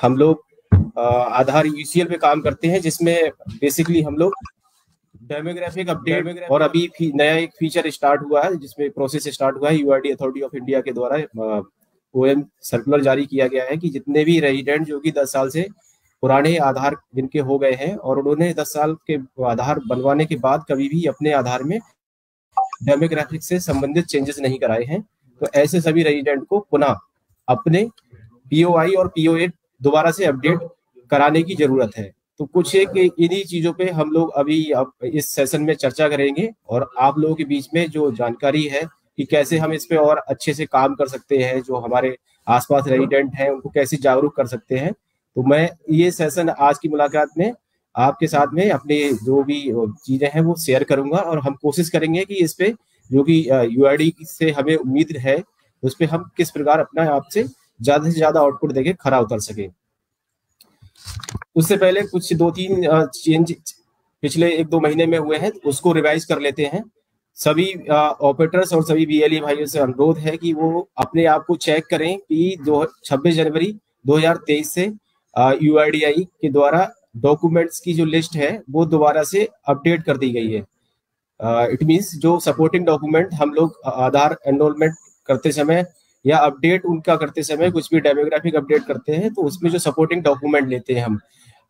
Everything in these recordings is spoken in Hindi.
हम लोग आधार यूसीएल पे काम करते हैं, जिसमें बेसिकली हम लोग डेमोग्राफिक अपडेट और अभी नया एक फीचर स्टार्ट हुआ है, जिसमें प्रोसेस स्टार्ट हुआ है यूआईडी अथॉरिटी ऑफ इंडिया के द्वारा ओएम सर्कुलर जारी किया गया है कि जितने भी रेजिडेंट जो कि 10 साल से पुराने आधार जिनके हो गए हैं और उन्होंने 10 साल के आधार बनवाने के बाद कभी भी अपने आधार में डेमोग्राफिक से संबंधित चेंजेस नहीं कराए हैं, तो ऐसे सभी रेजिडेंट को पुनः अपने पीओआई और पीओए दोबारा से अपडेट कराने की जरूरत है। तो कुछ एक इन्हीं चीजों पे हम लोग अभी इस सेशन में चर्चा करेंगे और आप लोगों के बीच में जो जानकारी है कि कैसे हम इस पे और अच्छे से काम कर सकते हैं, जो हमारे आसपास रेजिडेंट हैं उनको कैसे जागरूक कर सकते हैं। तो मैं ये सेशन आज की मुलाकात में आपके साथ में अपने जो भी चीजें हैं वो शेयर करूंगा और हम कोशिश करेंगे कि इस पे जो कि यूआईडी से हमें उम्मीद है उस पर हम किस प्रकार अपना आपसे ज्यादा से ज्यादा आउटपुट देके खरा उतर सके। उससे पहले कुछ 2-3 चेंज पिछले 1-2 महीने में हुए हैं, उसको रिवाइज कर लेते हैं। सभी ऑपरेटर्स और सभी बीएलई भाइयों से अनुरोध है कि वो अपने आप को चेक करें कि 26 जनवरी 2023 से यूआईडीआई के द्वारा डॉक्यूमेंट्स की जो लिस्ट है वो दोबारा से अपडेट कर दी गई है। इट मीन्स जो सपोर्टिंग डॉक्यूमेंट हम लोग आधार एनरोलमेंट करते समय या अपडेट उनका करते समय कुछ भी डेमोग्राफिक अपडेट करते हैं, तो उसमें जो सपोर्टिंग डॉक्यूमेंट लेते हैं हम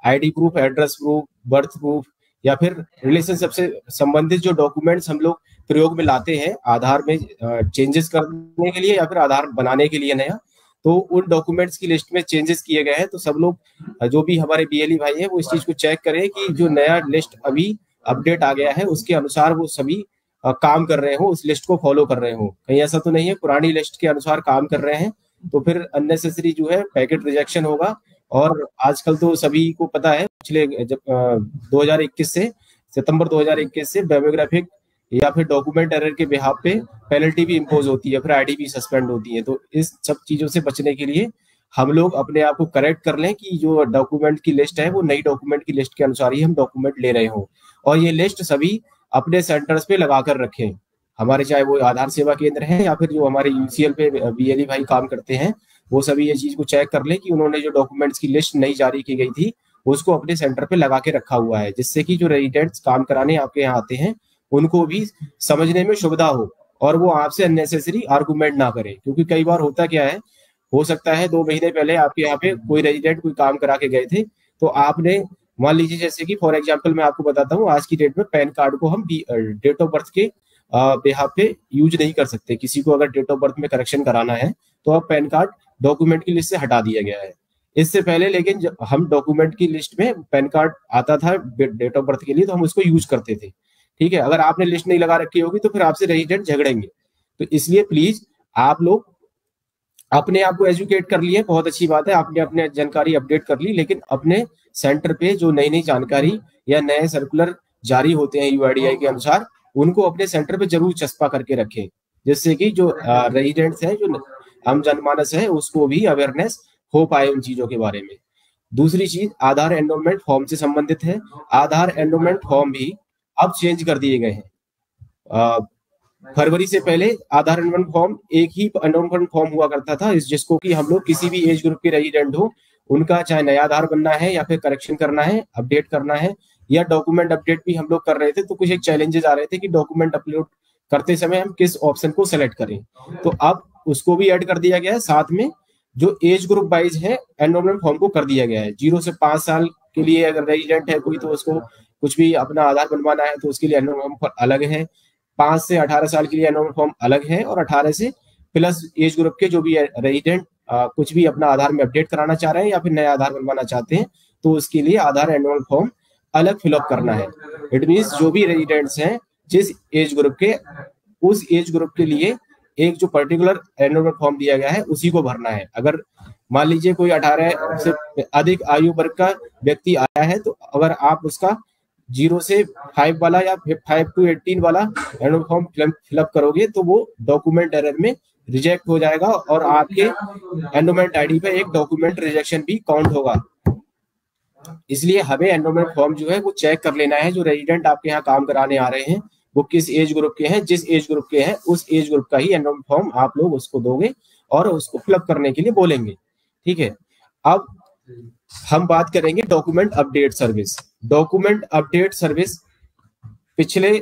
ID proof, address proof, birth proof या फिर रिलेशनशिप से संबंधित जो डॉक्यूमेंट्स हम लोग प्रयोग में लाते हैं आधार में चेंजेस करने के लिए या फिर आधार बनाने के लिए नया, तो उन डॉक्यूमेंट्स की लिस्ट में चेंजेस किए गए हैं। तो सब लोग जो भी हमारे बीएलई भाई हैं वो इस चीज को चेक करें कि जो नया लिस्ट अभी अपडेट आ गया है उसके अनुसार वो सभी काम कर रहे हो, उस लिस्ट को फॉलो कर रहे हो। कहीं ऐसा तो नहीं है पुरानी लिस्ट के अनुसार काम कर रहे हैं तो फिर अननेसेसरी जो है पैकेट रिजेक्शन होगा। और आजकल तो सभी को पता है पिछले जब 2021 से सितंबर 2021 से डेमोग्राफिक या फिर डॉक्यूमेंट एरर के बिहाफ पे पेनल्टी भी इम्पोज होती है, फिर आईडी भी सस्पेंड होती है। तो इस सब चीजों से बचने के लिए हम लोग अपने आप को करेक्ट कर लें कि जो डॉक्यूमेंट की लिस्ट है वो नई डॉक्यूमेंट की लिस्ट के अनुसार ही हम डॉक्यूमेंट ले रहे हो और ये लिस्ट सभी अपने सेंटर्स पे लगा कर रखें। हमारे चाहे वो आधार सेवा केंद्र है या फिर जो हमारे यूसीएल पे बीएलई भाई काम करते हैं वो सभी ये चीज को चेक कर ले कि उन्होंने जो डॉक्यूमेंट्स की लिस्ट नई जारी की गई थी उसको अपने सेंटर पे लगा के रखा हुआ है, जिससे कि जो रेजिडेंट्स काम कराने आपके यहाँ आते हैं उनको भी समझने में सुविधा हो और वो आपसे अननेसेसरी आर्गूमेंट ना करें। क्योंकि कई बार होता क्या है, हो सकता है 2 महीने पहले आपके यहाँ पे कोई रेजिडेंट कोई काम करा के गए थे, तो आपने मान लीजिए जैसे कि फॉर एग्जांपल मैं आपको बताता हूँ, आज की डेट में पैन कार्ड को हम डेट ऑफ बर्थ के बिहाफ पे यूज नहीं कर सकते। किसी को अगर डेट ऑफ बर्थ में करेक्शन कराना है तो अब पैन कार्ड डॉक्यूमेंट की लिस्ट से हटा दिया गया है। इससे पहले लेकिन हम डॉक्यूमेंट की लिस्ट में पैन कार्ड आता था डेट ऑफ बर्थ के लिए तो हम उसको यूज करते थे। ठीक है, अगर आपने लिस्ट नहीं लगा रखी होगी तो फिर आपसे रेजिडेंट झगड़ेंगे। तो इसलिए प्लीज आप लोग अपने आप को एजुकेट कर लिए, बहुत अच्छी बात है, आपने अपने जानकारी अपडेट कर ली, लेकिन अपने सेंटर पे जो नई नई जानकारी या नए सर्कुलर जारी होते हैं यूआईडीआई के अनुसार उनको अपने सेंटर पे जरूर चस्पा करके रखें, जिससे कि जो रेजिडेंट्स हैं, जो आम जनमानस है, उसको भी अवेयरनेस हो पाए उन चीजों के बारे में। दूसरी चीज आधार एनरोलमेंट फॉर्म से संबंधित है। आधार एनरोलमेंट फॉर्म भी अब चेंज कर दिए गए हैं। फरवरी से पहले आधार एनरोलमेंट फॉर्म एक ही एनरोलमेंट फॉर्म हुआ करता था, जिसको कि हम लोग किसी भी एज ग्रुप के रेजिडेंट हो उनका चाहे नया आधार बनना है या फिर करेक्शन करना है, अपडेट करना है या डॉक्यूमेंट अपडेट भी हम लोग कर रहे थे, तो कुछ एक चैलेंजेस आ रहे थे कि डॉक्यूमेंट अपलोड करते समय हम किस ऑप्शन को सेलेक्ट करें। तो अब उसको भी ऐड कर दिया गया है। साथ में जो एज ग्रुप वाइज है एनरोलमेंट फॉर्म को कर दिया गया है। 0 से 5 साल के लिए अगर रेजिडेंट है कोई तो उसको कुछ भी अपना आधार बनवाना है तो उसके लिए एनरोलमेंट फॉर्म अलग है। 5 से 18 साल के लिए एनरोलमेंट फॉर्म अलग है और 18 से प्लस एज ग्रुप के जो भी रेजिडेंट कुछ भी अपना आधार में अपडेट कराना चाह रहे हैं या फिर नया आधार बनवाना चाहते हैं तो उसके लिए आधार एनरोलमेंट फॉर्म अलग फिलअप करना है। इट मीन्स जो भी रेजिडेंट्स हैं जिस एज ग्रुप के, उस एज ग्रुप के लिए एक जो पर्टिकुलर एनरोलमेंट फॉर्म दिया गया है उसी को भरना है। अगर मान लीजिए कोई 18 से अधिक आयु वर्ग का व्यक्ति आया है तो अगर आप उसका 0 से 5 वाला या 5 to 18 वाला एनरोलमेंट फॉर्म फिलअप करोगे तो वो डॉक्यूमेंट एरर में रिजेक्ट हो जाएगा और आपके एनरोलमेंट आईडी पे एक डॉक्यूमेंट रिजेक्शन भी काउंट होगा। इसलिए हमें एनरोलमेंट फॉर्म जो है वो चेक कर लेना है। जो रेजिडेंट आपके यहाँ काम कराने आ रहे हैं वो किस एज ग्रुप के हैं, जिस एज ग्रुप के हैं उस एज ग्रुप का ही एनरोलमेंट फॉर्म आप लोग उसको दोगे और उसको फिलअप करने के लिए बोलेंगे। ठीक है, अब हम बात करेंगे document update service. Document update service पिछले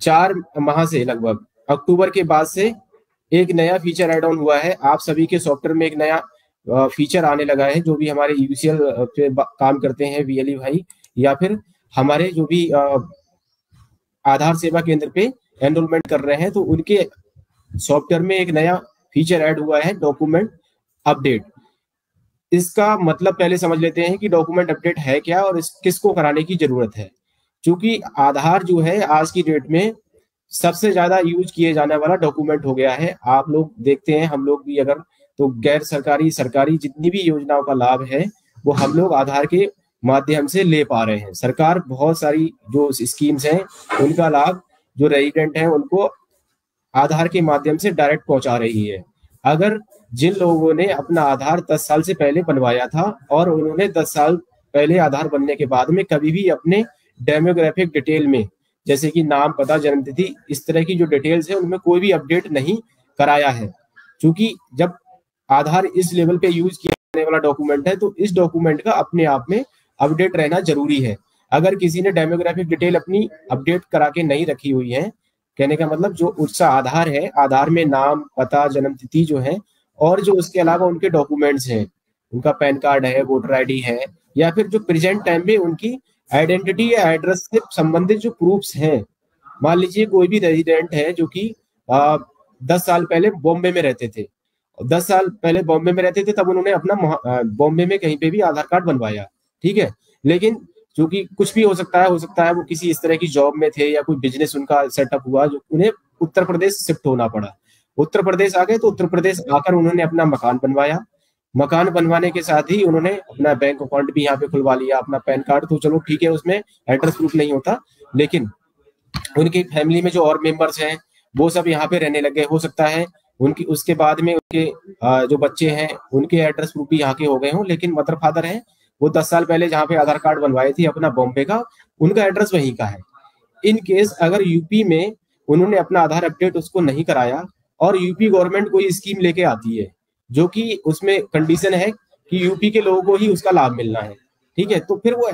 4 माह से लगभग अक्टूबर के बाद से एक नया फीचर ऐड ऑन हुआ है। आप सभी के सॉफ्टवेयर में एक नया फीचर आने लगा है। जो भी हमारे यूसीएल पे काम करते हैं वीएलई भाई, या फिर हमारे जो भी आधार सेवा केंद्र पे एनरोलमेंट कर रहे हैं, तो उनके सॉफ्टवेयर में एक नया फीचर ऐड हुआ है, डॉक्यूमेंट अपडेट। इसका मतलब पहले समझ लेते हैं कि डॉक्यूमेंट अपडेट है क्या और किसको कराने की जरूरत है। क्योंकि आधार जो है आज की डेट में सबसे ज्यादा यूज किए जाने वाला डॉक्यूमेंट हो गया है। आप लोग देखते हैं, हम लोग भी अगर तो गैर सरकारी सरकारी जितनी भी योजनाओं का लाभ है वो हम लोग आधार के माध्यम से ले पा रहे हैं। सरकार बहुत सारी जो स्कीम्स हैं उनका लाभ जो रेजिडेंट हैं उनको आधार के माध्यम से डायरेक्ट पहुंचा रही है। अगर जिन लोगों ने अपना आधार 10 साल से पहले बनवाया था और उन्होंने 10 साल पहले आधार बनने के बाद में कभी भी अपने डेमोग्राफिक डिटेल में, जैसे कि नाम, पता, जन्मतिथि, इस तरह की जो डिटेल्स है उनमें कोई भी अपडेट नहीं कराया है, क्योंकि जब आधार इस लेवल पे यूज किया जाने वाला डॉक्यूमेंट है तो इस डॉक्यूमेंट का अपने आप में अपडेट रहना जरूरी है। अगर किसी ने डेमोग्राफिक डिटेल अपनी अपडेट करा के नहीं रखी हुई है, कहने का मतलब जो उसका आधार है, आधार में नाम, पता, जन्मतिथि जो है और जो उसके अलावा उनके डॉक्यूमेंट्स हैं, उनका पैन कार्ड है, वोटर आईडी है, या फिर जो प्रेजेंट टाइम में उनकी आइडेंटिटी या एड्रेस से संबंधित जो प्रूफ्स हैं। मान लीजिए कोई भी रेजिडेंट है जो कि 10 साल पहले बॉम्बे में रहते थे, 10 साल पहले बॉम्बे में रहते थे तब उन्होंने अपना बॉम्बे में कहीं पे भी आधार कार्ड बनवाया, ठीक है। लेकिन क्योंकि कुछ भी हो सकता है वो किसी इस तरह की जॉब में थे या कोई बिजनेस उनका सेटअप हुआ जो उन्हें उत्तर प्रदेश शिफ्ट होना पड़ा। उत्तर प्रदेश आ गए तो उत्तर प्रदेश आकर उन्होंने अपना मकान बनवाया। मकान बनवाने के साथ ही उन्होंने अपना बैंक अकाउंट भी यहाँ पे खुलवा लिया, अपना पैन कार्ड तो चलो ठीक है, उसमें एड्रेस प्रूफ नहीं होता, लेकिन उनकी फैमिली में जो और मेंबर्स हैं वो सब यहाँ पे रहने लगे। हो सकता है उनकी उसके बाद में उनके जो बच्चे हैं उनके एड्रेस प्रूफ भी यहाँ के हो गए हों, लेकिन मदर फादर हैं वो 10 साल पहले जहाँ पे आधार कार्ड बनवाए थे अपना बॉम्बे का, उनका एड्रेस वहीं का है। इन केस अगर यूपी में उन्होंने अपना आधार अपडेट उसको नहीं कराया और यूपी गवर्नमेंट कोई स्कीम लेके आती है जो कि उसमें कंडीशन है कि यूपी के लोगों को ही उसका लाभ मिलना है, ठीक है, तो फिर वो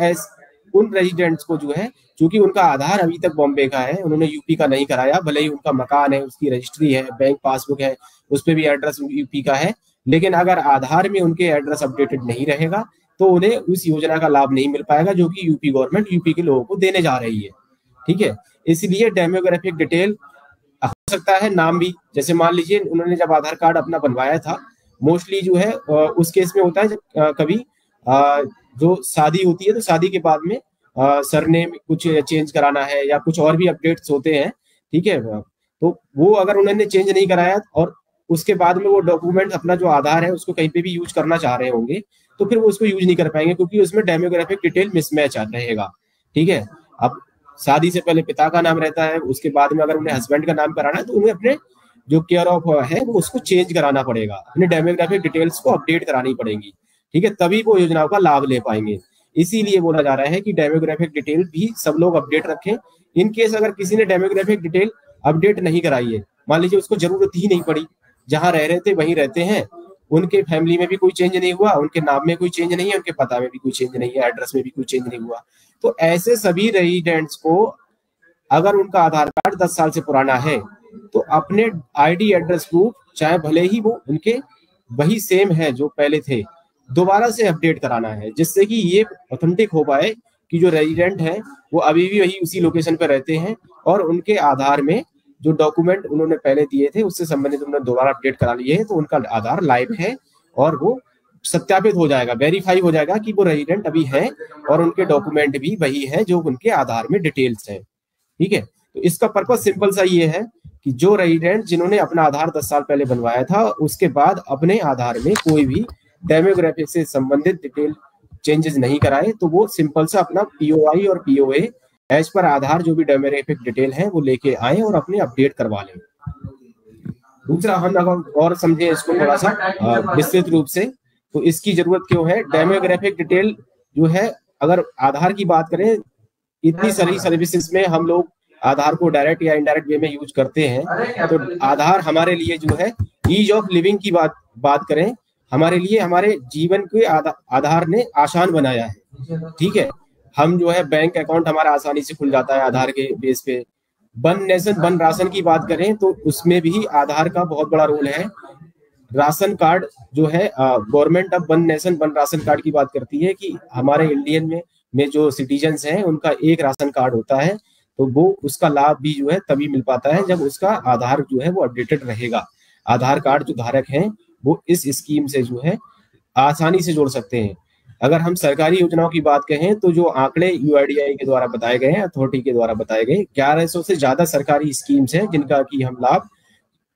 उन रेजिडेंट्स को जो है, क्योंकि उनका आधार अभी तक बॉम्बे का है, उन्होंने यूपी का नहीं कराया, भले ही उनका मकान है, उसकी रजिस्ट्री है, बैंक पासबुक है, उस पर भी एड्रेस यूपी का है, लेकिन अगर आधार में उनके एड्रेस अपडेटेड नहीं रहेगा तो उन्हें उस योजना का लाभ नहीं मिल पाएगा जो कि यूपी गवर्नमेंट यूपी के लोगों को देने जा रही है, ठीक है। इसलिए डेमोग्राफिक डिटेल हो सकता है नाम भी, जैसे मान लीजिए उन्होंने जब आधार कार्ड अपना बनवाया था, मोस्टली जो है उस केस में होता है जब कभी जो शादी होती है तो शादी के बाद में सरनेम कुछ चेंज कराना है या कुछ और भी अपडेट्स होते हैं, ठीक है, तो वो अगर उन्होंने चेंज नहीं कराया और उसके बाद में वो डॉक्यूमेंट अपना जो आधार है उसको कहीं पे भी यूज करना चाह रहे होंगे तो फिर वो उसको यूज नहीं कर पाएंगे क्योंकि उसमें डेमोग्राफिक डिटेल मिसमैच रहेगा, ठीक है। अब शादी से पहले पिता का नाम रहता है, उसके बाद में अगर उन्हें हस्बैंड का नाम कराना है तो उन्हें अपने जो केयर ऑफ है वो उसको चेंज कराना पड़ेगा, अपने डेमोग्राफिक डिटेल्स को अपडेट करानी पड़ेगी, ठीक है, तभी वो योजनाओं का लाभ ले पाएंगे। इसीलिए बोला जा रहा है कि डेमोग्राफिक डिटेल भी सब लोग अपडेट रखें। इन केस अगर किसी ने डेमोग्राफिक डिटेल अपडेट नहीं कराई है, मान लीजिए उसको जरूरत ही नहीं पड़ी, जहां रह रहे थे वहीं रहते हैं, उनके फैमिली में भी कोई चेंज नहीं हुआ, उनके नाम में कोई चेंज नहीं है, उनके पता में भी कोई चेंज नहीं है, एड्रेस में भी कोई चेंज नहीं हुआ, तो ऐसे सभी रेजिडेंट्स को अगर उनका आधार कार्ड 10 साल से पुराना है तो अपने आईडी एड्रेस प्रूफ चाहे भले ही वो उनके वही सेम है जो पहले थे, दोबारा से अपडेट कराना है, जिससे कि ये ऑथेंटिक हो पाए कि जो रेजिडेंट है वो अभी भी वही उसी लोकेशन पर रहते हैं और उनके आधार में जो डॉक्यूमेंट उन्होंने पहले दिए थे उससे संबंधित उन्होंने दोबारा अपडेट करा लिए हैं, तो उनका आधार लाइव है और वो सत्यापित हो जाएगा, वेरीफाई हो जाएगा कि वो रेजिडेंट अभी है और उनके डॉक्यूमेंट भी वही है जो उनके आधार में डिटेल्स है, ठीक है। तो इसका पर्पज सिंपल सा ये है कि जो रेजिडेंट जिन्होंने अपना आधार 10 साल पहले बनवाया था उसके बाद अपने आधार में कोई भी डेमोग्राफिक से संबंधित डिटेल चेंजेस नहीं कराए तो वो सिंपल सा अपना पीओआई और पीओए एज पर आधार जो भी डेमोग्राफिक डिटेल है वो लेके आए और अपने अपडेट करवा लें। दूसरा हम अगर और समझे इसको थोड़ा सा विस्तृत रूप से, तो इसकी जरूरत क्यों है, डेमोग्राफिक डिटेल जो है, अगर आधार की बात करें, इतनी सारी सर्विसेज में हम लोग आधार को डायरेक्ट या इनडायरेक्ट वे में यूज करते हैं, तो आधार हमारे लिए जो है ईज ऑफ लिविंग की बात करें, हमारे लिए हमारे जीवन के आधार ने आसान बनाया है। ठीक है, हम जो है बैंक अकाउंट हमारा आसानी से खुल जाता है आधार के बेस पे। वन नेशन वन राशन की बात करें तो उसमें भी आधार का बहुत बड़ा रोल है। राशन कार्ड जो है, गवर्नमेंट अब one nation one ration card की बात करती है कि हमारे इंडियन में जो सिटीजन्स हैं उनका एक राशन कार्ड होता है, तो वो उसका लाभ भी जो है तभी मिल पाता है जब उसका आधार जो है वो अपडेटेड रहेगा। आधार कार्ड जो धारक हैं वो इस स्कीम से जो है आसानी से जोड़ सकते हैं। अगर हम सरकारी योजनाओं की बात कहें तो जो आंकड़े यूआईडीआई के द्वारा बताए गए हैं, अथॉरिटी के द्वारा बताए गए, 1100 से ज्यादा सरकारी स्कीम्स हैं जिनका कि हम लाभ,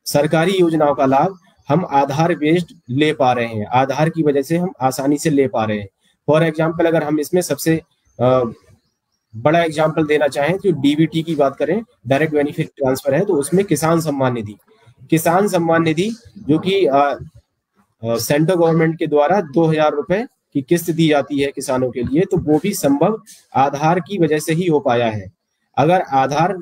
सरकारी योजनाओं का लाभ हम आधार बेस्ड ले पा रहे हैं। आधार की वजह से हम आसानी से ले पा रहे हैं। फॉर एग्जाम्पल अगर हम इसमें सबसे बड़ा एग्जाम्पल देना चाहें तो डीबीटी की बात करें, डायरेक्ट बेनिफिट ट्रांसफर है, तो उसमें किसान सम्मान निधि, जो कि सेंट्रल गवर्नमेंट के द्वारा 2,000 रुपए की किस्त दी जाती है किसानों के लिए, तो वो भी संभव आधार की वजह से ही हो पाया है। अगर आधार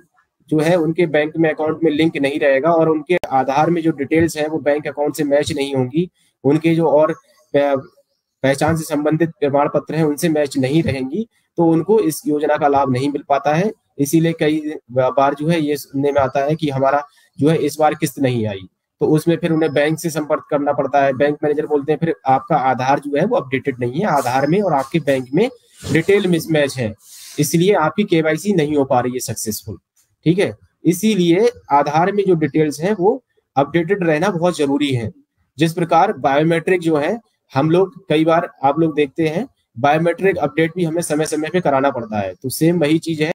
जो है उनके बैंक में अकाउंट में लिंक नहीं रहेगा और उनके आधार में जो डिटेल्स है वो बैंक अकाउंट से मैच नहीं होंगी, उनके जो और पहचान से संबंधित प्रमाण पत्र हैं उनसे मैच नहीं रहेंगी, तो उनको इस योजना का लाभ नहीं मिल पाता है। इसीलिए कई बार जो है ये सुनने में आता है कि हमारा जो है इस बार किस्त नहीं आई, तो उसमें फिर उन्हें बैंक से संपर्क करना पड़ता है। बैंक मैनेजर बोलते हैं फिर आपका आधार जो है वो अपडेटेड नहीं है, आधार में और आपके बैंक में डिटेल मिसमैच है, इसलिए आपकी केवाईसी नहीं हो पा रही है सक्सेसफुल। ठीक है, इसीलिए आधार में जो डिटेल्स हैं वो अपडेटेड रहना बहुत जरूरी है। जिस प्रकार बायोमेट्रिक जो है, हम लोग कई बार आप लोग देखते हैं बायोमेट्रिक अपडेट भी हमें समय समय पे कराना पड़ता है, तो सेम वही चीज है,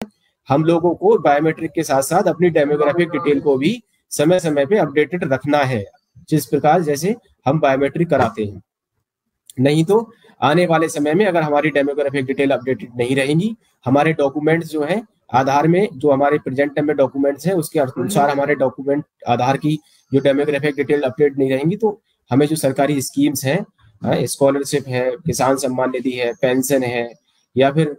हम लोगों को बायोमेट्रिक के साथ साथ अपनी डेमोग्राफिक डिटेल को भी समय समय पे अपडेटेड रखना है, जिस प्रकार जैसे हम बायोमेट्रिक कराते हैं। नहीं तो आने वाले समय में अगर हमारी डेमोग्राफिक डिटेल अपडेटेड नहीं रहेंगी, हमारे डॉक्यूमेंट्स जो है आधार में जो हमारे प्रेजेंट टाइम में डॉक्यूमेंट्स हैं उसके अनुसार हमारे डॉक्यूमेंट आधार की जो डेमोग्राफिक डिटेल अपडेट नहीं रहेंगी, तो हमें जो सरकारी स्कीम्स हैं, स्कॉलरशिप है, किसान सम्मान निधि है, पेंशन है, या फिर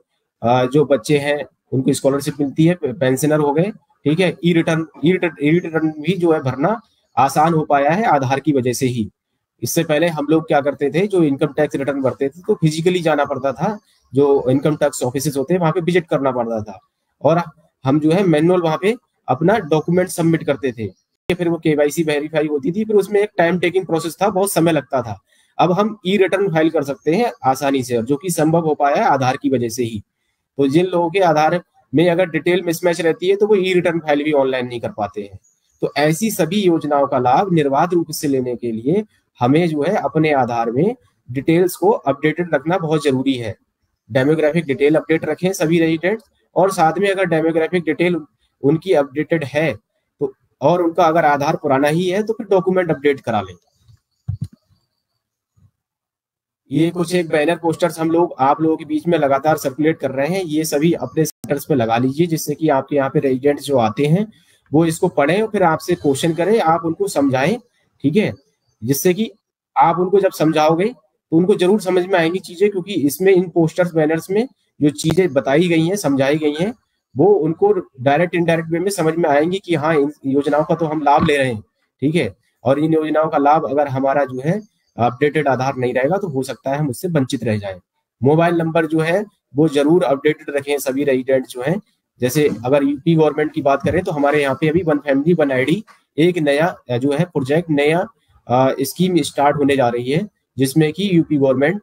जो बच्चे हैं उनको स्कॉलरशिप मिलती है, पेंशनर हो गए, ठीक है, ई रिटर्न भी जो है भरना आसान हो पाया है आधार की वजह से ही। इससे पहले हम लोग क्या करते थे, जो इनकम टैक्स रिटर्न भरते थे तो फिजिकली जाना पड़ता था, जो इनकम टैक्स ऑफिसेज होते हैं वहां पे विजिट करना पड़ता था, और हम जो है मैनुअल वहां पे अपना डॉक्यूमेंट सबमिट करते थे, फिर वो केवाईसी वेरीफाई होती थी, फिर उसमें एक टाइम टेकिंग प्रोसेस था, बहुत समय लगता था। अब हम ई रिटर्न फाइल कर सकते हैं आसानी से, जो कि संभव हो पाया है आधार की वजह से ही। तो जिन लोगों के आधार में अगर डिटेल मिसमैच रहती है तो वो ई रिटर्न फाइल भी ऑनलाइन नहीं कर पाते हैं। तो ऐसी सभी योजनाओं का लाभ निर्बाध रूप से लेने के लिए हमें जो है अपने आधार में डिटेल्स को अपडेटेड रखना बहुत जरूरी है। डेमोग्राफिक डिटेल अपडेट रखें सभी रेजिडेंट्स, और साथ में अगर डेमोग्राफिक डिटेल उनकी अपडेटेड है तो, और उनका अगर आधार पुराना ही है तो फिर डॉक्यूमेंट अपडेट करा लें। ये कुछ एक बैनर पोस्टर्स हम लोग आप लोगों के बीच में लगातार सर्कुलेट कर रहे हैं, ये सभी अपने सेंटर्स पे लगा लीजिए, जिससे कि आपके यहाँ पे रेजिडेंट्स जो आते हैं वो इसको पढ़ें और फिर आपसे क्वेश्चन करें, आप उनको समझाएं। ठीक है, जिससे कि आप उनको जब समझाओगे तो उनको जरूर समझ में आएंगी चीजें, क्योंकि इसमें इन पोस्टर्स बैनर्स में जो चीजें बताई गई हैं, समझाई गई हैं, वो उनको डायरेक्ट इनडायरेक्ट वे में समझ में आएंगी कि हाँ इन योजनाओं का तो हम लाभ ले रहे हैं। ठीक है, और इन योजनाओं का लाभ अगर हमारा जो है अपडेटेड आधार नहीं रहेगा तो हो सकता है हम उससे वंचित रह जाएं। मोबाइल नंबर जो है वो जरूर अपडेटेड रखें सभी रेजिडेंट जो हैं। जैसे अगर यूपी गवर्नमेंट की बात करें तो हमारे यहाँ पे अभी वन फैमिली वन आईडी एक नया जो है प्रोजेक्ट, नया स्कीम स्टार्ट होने जा रही है, जिसमें कि यूपी गवर्नमेंट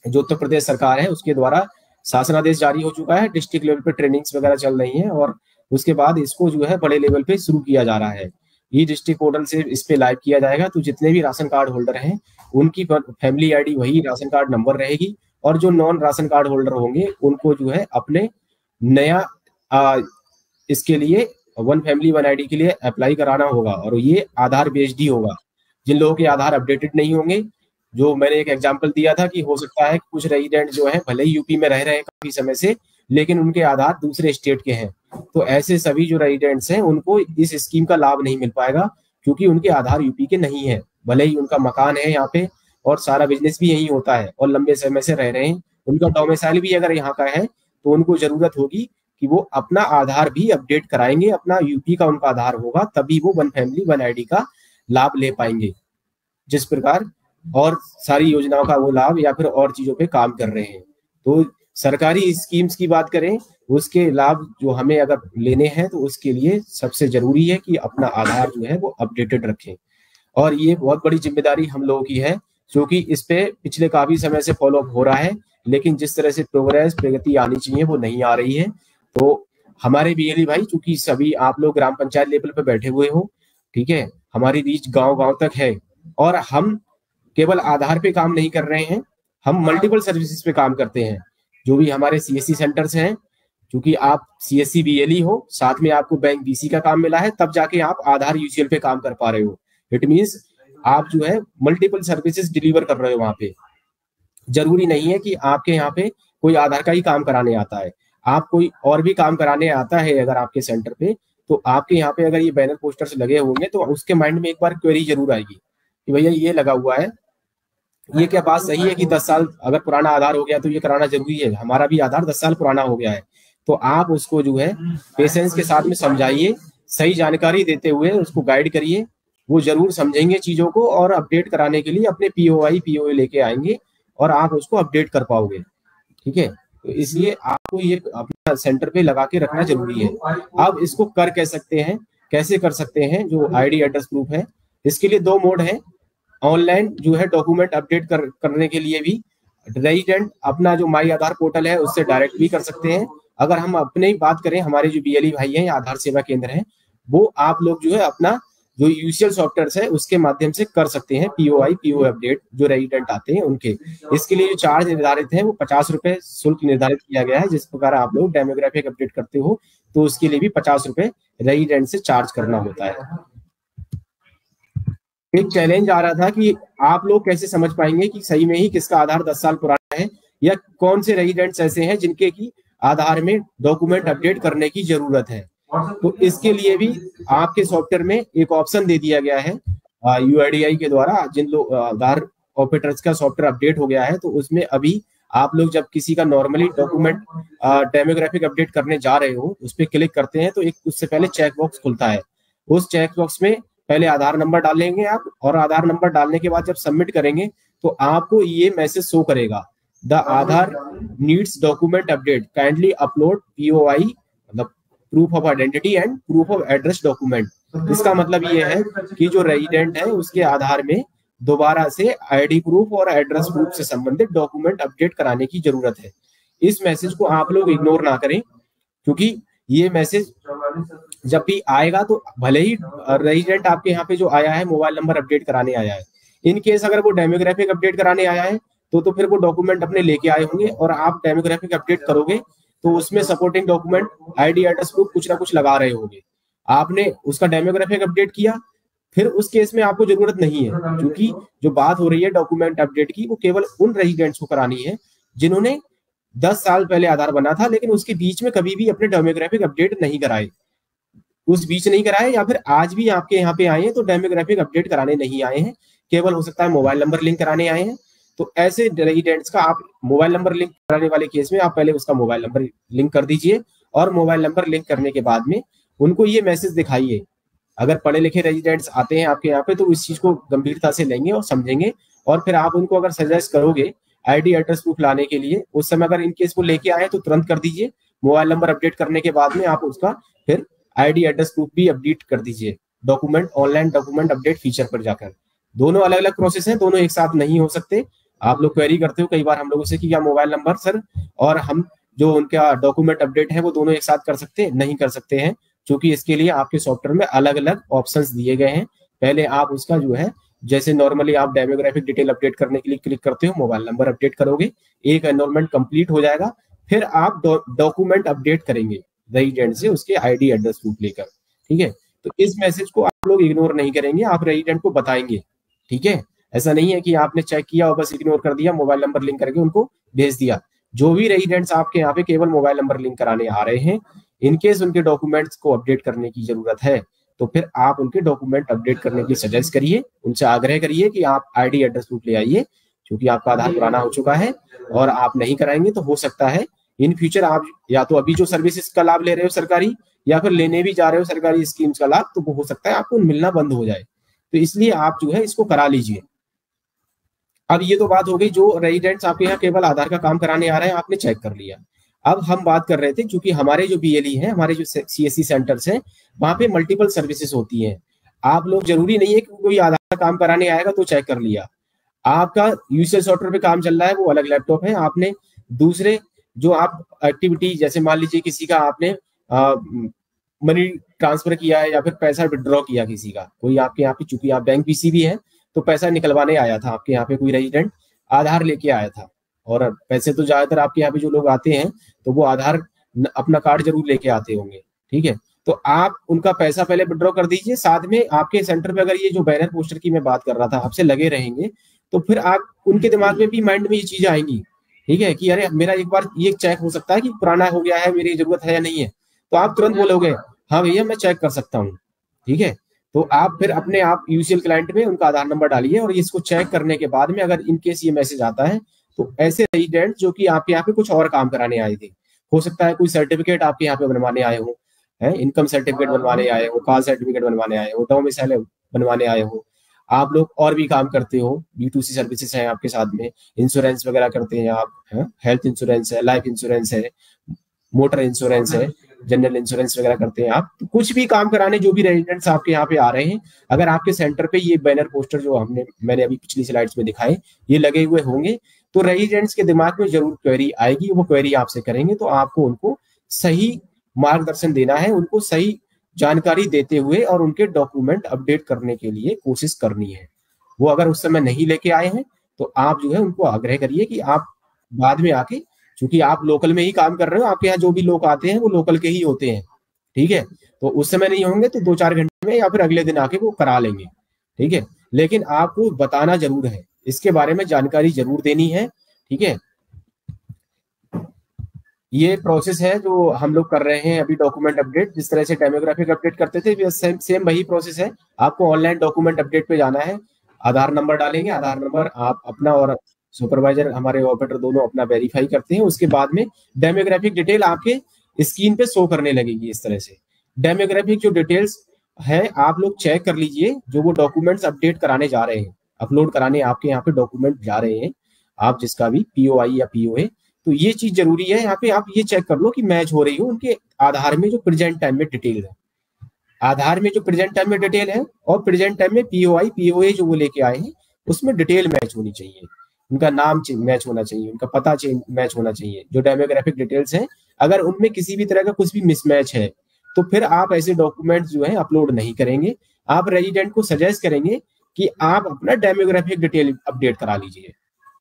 जो उत्तर प्रदेश सरकार है उसके द्वारा शासनादेश जारी हो चुका है, डिस्ट्रिक्ट लेवल पे ट्रेनिंग्स वगैरह चल रही हैं, और उसके बाद इसको जो है बड़े लेवल पे शुरू किया जा रहा है। ये डिस्ट्रिक्ट पोर्टल से इस पे लाइव किया जाएगा, तो जितने भी राशन कार्ड होल्डर हैं उनकी फैमिली आईडी वही राशन कार्ड नंबर रहेगी, और जो नॉन राशन कार्ड होल्डर होंगे उनको जो है अपने नया इसके लिए वन फैमिली वन आईडी के लिए अप्लाई कराना होगा, और ये आधार बेस्ड ही होगा। जिन लोगों के आधार अपडेटेड नहीं होंगे, जो मैंने एक एग्जांपल दिया था कि हो सकता है कुछ रेजिडेंट जो है भले ही यूपी में रह रहे हैं काफी समय से, लेकिन उनके आधार दूसरे स्टेट के हैं, तो ऐसे सभी जो रेजिडेंट्स हैं उनको इस स्कीम का लाभ नहीं मिल पाएगा, क्योंकि उनके आधार यूपी के नहीं है, भले ही उनका मकान है यहाँ पे और सारा बिजनेस भी यही होता है और लंबे समय से रह रहे हैं, उनका डोमिसाइल भी अगर यहाँ का है, तो उनको जरूरत होगी कि वो अपना आधार भी अपडेट कराएंगे, अपना यूपी का उनका आधार होगा, तभी वो वन फैमिली वन आईडी का लाभ ले पाएंगे। जिस प्रकार और सारी योजनाओं का वो लाभ या फिर और चीजों पे काम कर रहे हैं। तो सरकारी स्कीम्स की बात करें, उसके लाभ जो हमें अगर लेने हैं तो उसके लिए सबसे जरूरी है कि अपना आधार जो है वो अपडेटेड रखें। और ये बहुत बड़ी जिम्मेदारी हम लोगों की है, क्योंकि इस पे पिछले काफी समय से फॉलो अप हो रहा है, लेकिन जिस तरह से प्रगति आनी चाहिए वो नहीं आ रही है। तो हमारे बीएलई भाई, चूंकि सभी आप लोग ग्राम पंचायत लेवल पे बैठे हुए हो, ठीक है, हमारी रीच गांव गांव तक है, और हम केवल आधार पे काम नहीं कर रहे हैं, हम मल्टीपल सर्विसेज पे काम करते हैं। जो भी हमारे सीएससी सेंटर्स हैं, क्योंकि आप सीएससी बीएलई हो, साथ में आपको बैंक बीसी का काम मिला है, तब जाके आप आधार यूसीएल पे काम कर पा रहे हो। इट मीन्स आप जो है मल्टीपल सर्विसेज डिलीवर कर रहे हो वहां पे। जरूरी नहीं है कि आपके यहाँ पे कोई आधार का ही काम कराने आता है, आप कोई और भी काम कराने आता है अगर आपके सेंटर पे, तो आपके यहाँ पे अगर ये बैनर पोस्टर्स लगे होंगे तो उसके माइंड में एक बार क्वेरी जरूर आएगी कि भैया ये लगा हुआ है, ये क्या बात सही है कि 10 साल अगर पुराना आधार हो गया तो ये कराना जरूरी है? हमारा भी आधार 10 साल पुराना हो गया है। तो आप उसको जो है पेशेंस के साथ में समझाइए, सही जानकारी देते हुए उसको गाइड करिए, वो जरूर समझेंगे चीजों को, और अपडेट कराने के लिए अपने पीओए लेके आएंगे और आप उसको अपडेट कर पाओगे। ठीक है, तो इसलिए आपको ये अपना सेंटर पे लगा के रखना जरूरी है। अब इसको कर कह सकते हैं, कैसे कर सकते हैं जो आईडी एड्रेस प्रूफ है, इसके लिए दो मोड है। ऑनलाइन जो है डॉक्यूमेंट अपडेट करने के लिए भी रेजिडेंट अपना जो माई आधार पोर्टल है उससे डायरेक्ट भी कर सकते हैं। अगर हम अपने ही बात करें, हमारे जो बीएलई भाई हैं या आधार सेवा केंद्र है, वो आप लोग जो है अपना जो यूसीएल सॉफ्टवेयर है उसके माध्यम से कर सकते हैं पीओ अपडेट, जो रेजिडेंट आते हैं उनके। इसके लिए जो चार्ज निर्धारित है वो 50 रुपए शुल्क निर्धारित किया गया है। जिस प्रकार आप लोग डेमोग्राफिक अपडेट करते हो तो उसके लिए भी 50 रुपए रेजिडेंट से चार्ज करना होता है। एक चैलेंज आ रहा था कि आप लोग कैसे समझ पाएंगे कि सही में ही किसका आधार 10 साल पुराना है, या कौन से रेजिडेंट्स ऐसे हैं जिनके की आधार में डॉक्यूमेंट अपडेट करने की जरूरत है। तो इसके लिए भी आपके सॉफ्टवेयर में एक ऑप्शन दे दिया गया है यूआईडीआई के द्वारा। जिन लोग आधार ऑपरेटर्स का सॉफ्टवेयर अपडेट हो गया है, तो उसमें अभी आप लोग जब किसी का नॉर्मली डॉक्यूमेंट डेमोग्राफिक अपडेट करने जा रहे हो, उस पर क्लिक करते हैं तो एक उससे पहले चेक बॉक्स खुलता है। उस चेक बॉक्स में पहले आधार नंबर डालेंगे आप, और आधार नंबर डालने के बाद जब सबमिट करेंगे तो आपको ये मैसेज शो करेगा, the Aadhaar needs document update, kindly upload POI मतलब proof of identity and proof of address document. इसका मतलब ये है कि जो रेजिडेंट है उसके आधार में दोबारा से आईडी प्रूफ और एड्रेस प्रूफ से संबंधित डॉक्यूमेंट अपडेट कराने की जरूरत है। इस मैसेज को आप लोग इग्नोर ना करें, क्योंकि ये मैसेज जब भी आएगा तो भले ही रेजिडेंट आपके यहाँ पे जो आया है मोबाइल नंबर अपडेट कराने आया है, इन केस अगर वो डेमोग्राफिक अपडेट कराने आया है तो फिर वो डॉक्यूमेंट अपने लेके आए होंगे, और आप डेमोग्राफिक अपडेट करोगे तो उसमें supporting document ID address proof कुछ ना कुछ लगा रहे होंगे। आपने उसका डेमोग्राफिक अपडेट किया, फिर उस केस में आपको जरूरत नहीं है, क्योंकि जो बात हो रही है डॉक्यूमेंट अपडेट की वो केवल उन रेजिडेंट्स को करानी है जिन्होंने 10 साल पहले आधार बना था लेकिन उसके बीच में कभी भी अपने डेमोग्राफिक अपडेट नहीं कराए, उस बीच नहीं कराए, या फिर आज भी आपके यहाँ पे आए हैं तो डेमोग्राफिक अपडेट कराने नहीं आए हैं, केवल हो सकता है मोबाइल नंबर लिंक कराने आए हैं। तो ऐसे रेजिडेंट्स का आप मोबाइल नंबर लिंक कराने वाले केस में आप पहले उसका मोबाइल नंबर लिंक कर दीजिए, और मोबाइल नंबर लिंक करने के बाद में उनको ये मैसेज दिखाइए। अगर पढ़े लिखे रेजिडेंट्स आते हैं आपके यहाँ पे तो इस चीज को गंभीरता से लेंगे और समझेंगे, और फिर आप उनको अगर सजेस्ट करोगे आईडी एड्रेस प्रूफ लाने के लिए, उस समय अगर इन केस वो लेके आए तो तुरंत कर दीजिए। मोबाइल नंबर अपडेट करने के बाद में आप उसका फिर आईडी एड्रेस प्रूफ भी अपडेट कर दीजिए document online document update feature पर जाकर। दोनों अलग अलग प्रोसेस हैं, दोनों एक साथ नहीं हो सकते। आप लोग क्वेरी करते हो कई बार हम लोगों से कि क्या मोबाइल नंबर सर और हम जो उनका डॉक्यूमेंट अपडेट है वो दोनों एक साथ कर सकते हैं? नहीं कर सकते हैं, क्योंकि इसके लिए आपके सॉफ्टवेयर में अलग अलग ऑप्शंस दिए गए हैं। पहले आप उसका जो है, जैसे नॉर्मली आप डेमोग्राफिक डिटेल अपडेट करने के लिए क्लिक करते हो, मोबाइल नंबर अपडेट करोगे, एक एनरोलमेंट कंप्लीट हो जाएगा, फिर आप डॉक्यूमेंट अपडेट करेंगे रेजिडेंट से उसके आईडी एड्रेस प्रूफ लेकर। ठीक है, तो इस मैसेज को आप लोग इग्नोर नहीं करेंगे, आप रेजिडेंट को बताएंगे। ठीक है, ऐसा नहीं है कि आपने चेक किया और बस इग्नोर कर दिया, मोबाइल नंबर लिंक करके उनको भेज दिया। जो भी रेजिडेंट्स आपके यहाँ पे केवल मोबाइल नंबर लिंक कराने आ रहे हैं, इनकेस उनके डॉक्यूमेंट्स को अपडेट करने की जरूरत है तो फिर आप उनके डॉक्यूमेंट अपडेट करने के लिए सजेस्ट करिए, उनसे आग्रह करिए कि आप आईडी एड्रेस प्रूफ ले आइए, क्योंकि आपका आधार पुराना हो चुका है और आप नहीं कराएंगे तो हो सकता है इन फ्यूचर आप या तो अभी जो सर्विसेज का लाभ ले रहे हो सरकारी, या फिर लेने भी जा रहे हो सरकारी स्कीम्स का लाभ, तो वो हो सकता है आपको मिलना बंद हो जाए। तो इसलिए आप जो है इसको करा लीजिए। अब ये तो बात हो गई जो रेजिडेंट्स आपके यहाँ केवल आधार का काम कराने आ रहे हैं, आपने चेक कर लिया। अब हम बात कर रहे थे, क्योंकि हमारे जो बीएलई हैं, हमारे जो सीएससी सेंटर्स हैं, वहां पे मल्टीपल सर्विसेज होती हैं। आप लोग जरूरी नहीं है कि कोई आधार का काम कराने आएगा तो चेक कर लिया। आपका यूसीएल सॉफ्टवेयर पे काम चल रहा है, वो अलग लैपटॉप है। आपने दूसरे जो आप एक्टिविटी, जैसे मान लीजिए किसी का आपने मनी ट्रांसफर किया है या फिर पैसा विड्रॉ किया किसी का, कोई आपके यहाँ पे, चूंकि आप बैंक पीसी भी है, तो पैसा निकलवाने आया था आपके यहाँ पे कोई रेजिडेंट, आधार लेके आया था। और पैसे तो ज्यादातर आपके यहाँ पे जो लोग आते हैं तो वो आधार अपना कार्ड जरूर लेके आते होंगे, ठीक है। तो आप उनका पैसा पहले विड्रॉ कर दीजिए। साथ में आपके सेंटर पे अगर ये जो बैनर पोस्टर की मैं बात कर रहा था आपसे लगे रहेंगे, तो फिर आप उनके दिमाग में भी, माइंड में ये चीजें आएंगी, ठीक है, कि अरे मेरा एक बार ये चेक हो सकता है कि पुराना हो गया है, मेरी जरूरत है या नहीं है। तो आप तुरंत बोलोगे हाँ भैया मैं चेक कर सकता हूँ, ठीक है। तो आप फिर अपने आप यूसीएल क्लाइंट में उनका आधार नंबर डालिए, और इसको चेक करने के बाद में अगर इनकेस ये मैसेज आता है, तो ऐसे रेजिडेंट जो कि आपके यहाँ पे कुछ और काम कराने आए थे, हो सकता है कोई सर्टिफिकेट आपके यहाँ पे बनवाने आए हो, है इनकम सर्टिफिकेट बनवाने आए हो, कास्ट सर्टिफिकेट बनवाने आए हो, डोमिसाइल बनवाने आए हो, आप लोग और भी काम करते हो, B2C सर्विसेज है आपके साथ में, इंश्योरेंस वगैरह करते हैं आप, हेल्थ इंश्योरेंस है, लाइफ इंश्योरेंस है, मोटर इंश्योरेंस है, जनरल इंश्योरेंस वगैरह करते हैं आप, तो कुछ भी काम कराने जो भी रेजिडेंट्स आपके यहाँ पे आ रहे हैं, अगर आपके सेंटर पे ये बैनर पोस्टर जो मैंने अभी पिछली स्लाइड्स में दिखाए ये लगे हुए होंगे, तो रेजिडेंट्स के दिमाग में जरूर क्वेरी आएगी। वो क्वेरी आपसे करेंगे तो आपको उनको सही मार्गदर्शन देना है, उनको सही जानकारी देते हुए और उनके डॉक्यूमेंट अपडेट करने के लिए कोशिश करनी है। वो अगर उस समय नहीं लेके आए हैं तो आप जो है उनको आग्रह करिए कि आप बाद में आके, क्योंकि आप लोकल में ही काम कर रहे हो, आपके यहाँ जो भी लोग आते हैं वो लोकल के ही होते हैं, ठीक है। तो उस समय नहीं होंगे तो 2-4 घंटे में या फिर अगले दिन आके वो करा लेंगे, ठीक है। लेकिन आपको बताना जरूर है, इसके बारे में जानकारी जरूर देनी है, ठीक है। ये प्रोसेस है जो हम लोग कर रहे हैं अभी, डॉक्यूमेंट अपडेट। जिस तरह से डेमोग्राफिक अपडेट करते थे, सेम वही प्रोसेस है। आपको ऑनलाइन डॉक्यूमेंट अपडेट पे जाना है, आधार नंबर डालेंगे, आधार नंबर आप अपना और सुपरवाइजर हमारे ऑपरेटर दोनों अपना वेरीफाई करते हैं। उसके बाद में डेमोग्राफिक डिटेल आपके स्क्रीन पे शो करने लगेगी। इस तरह से डेमोग्राफिक जो डिटेल्स है आप लोग चेक कर लीजिए, जो वो डॉक्यूमेंट्स अपडेट कराने जा रहे हैं, अपलोड कराने आपके यहाँ पे डॉक्यूमेंट जा रहे हैं, आप जिसका भी POI या POA, तो ये चीज जरूरी है। यहाँ पे आप ये चेक कर लो कि मैच हो रही हो उनके आधार में जो प्रेजेंट टाइम में डिटेल है, आधार में जो प्रेजेंट टाइम में डिटेल है और प्रेजेंट टाइम में POI POA जो वो लेके आए हैं उसमें डिटेल मैच होनी चाहिए, उनका नाम मैच होना चाहिए, उनका पता मैच होना चाहिए। जो डेमोग्राफिक डिटेल्स हैं अगर उनमें किसी भी तरह का कुछ भी मिसमैच है तो फिर आप ऐसे डॉक्यूमेंट्स जो है अपलोड नहीं करेंगे। आप रेजिडेंट को सजेस्ट करेंगे कि आप अपना डेमोग्राफिक डिटेल अपडेट करा लीजिए।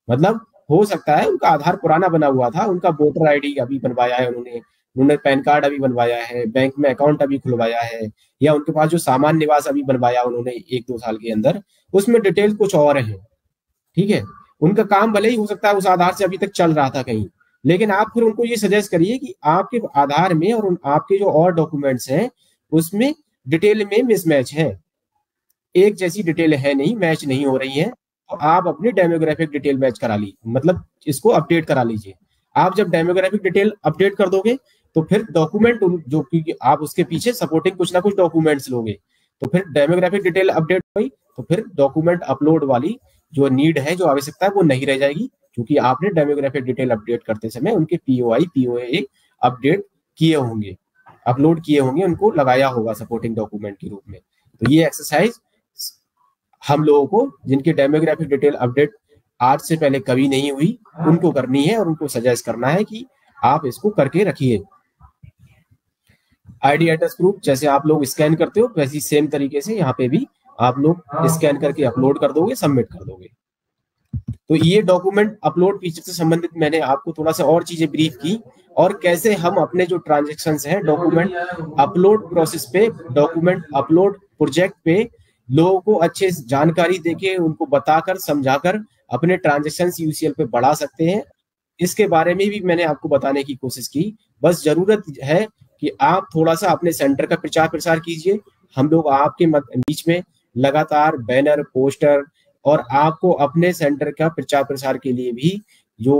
मतलब हो सकता है उनका आधार पुराना बना हुआ था, उनका वोटर ID अभी बनवाया है उन्होंने पैन कार्ड अभी बनवाया है, बैंक में अकाउंट अभी खुलवाया है, या उनके पास जो सामान्य निवास अभी बनवाया उन्होंने 1-2 साल के अंदर, उसमें डिटेल कुछ और है, ठीक है। उनका काम भले ही हो सकता है उस आधार से अभी तक चल रहा था कहीं, लेकिन आप फिर उनको ये सजेस्ट करिए कि आपके आधार में और आपके जो और डॉक्यूमेंट्स हैं उसमें डिटेल में मिसमैच है, एक जैसी डिटेल है नहीं, मैच नहीं हो रही है, तो आप अपनी डेमोग्राफिक डिटेल मैच करा ली, मतलब इसको अपडेट करा लीजिए। आप जब डेमोग्राफिक डिटेल अपडेट कर दोगे तो फिर डॉक्यूमेंट जो, क्योंकि आप उसके पीछे सपोर्टिंग कुछ ना कुछ डॉक्यूमेंट्स लोगे, तो फिर डेमोग्राफिक डिटेल अपडेट हुई तो फिर डॉक्यूमेंट अपलोड वाली जो नीड है, जो आवश्यकता है वो नहीं रह जाएगी, क्योंकि आपने डेमोग्राफिक डिटेल अपडेट करते समय उनके POI POA अपडेट किए होंगे, अपलोड किए होंगे, उनको लगाया होगा सपोर्टिंग डॉक्यूमेंट के रूप में। तो ये एक्सरसाइज हम लोगों को, जिनकी डेमोग्राफिक डिटेल अपडेट आज से पहले कभी नहीं हुई, उनको करनी है और उनको सजेस्ट करना है कि आप इसको करके रखिए। ID एड्रेस प्रूफ जैसे आप लोग स्कैन करते हो वैसी सेम तरीके से यहाँ पे भी आप लोग स्कैन करके अपलोड कर दोगे, सबमिट कर दोगे। तो ये डॉक्यूमेंट अपलोड फीचर से संबंधित मैंने आपको थोड़ा सा और चीजें ब्रीफ की, और कैसे हम अपने जो ट्रांजेक्शन्स हैं डॉक्यूमेंट अपलोड प्रोसेस पे, डॉक्यूमेंट अपलोड प्रोजेक्ट पे लोगों को अच्छे जानकारी देके, उनको बताकर समझाकर अपने ट्रांजेक्शन्स UCL पे बढ़ा सकते हैं। इसके बारे में भी मैंने आपको बताने की कोशिश की। बस जरूरत है कि आप थोड़ा सा अपने सेंटर का प्रचार प्रसार कीजिए। हम लोग आपके बीच में लगातार बैनर, पोस्टर और आपको अपने सेंटर का प्रचार प्रसार के लिए भी जो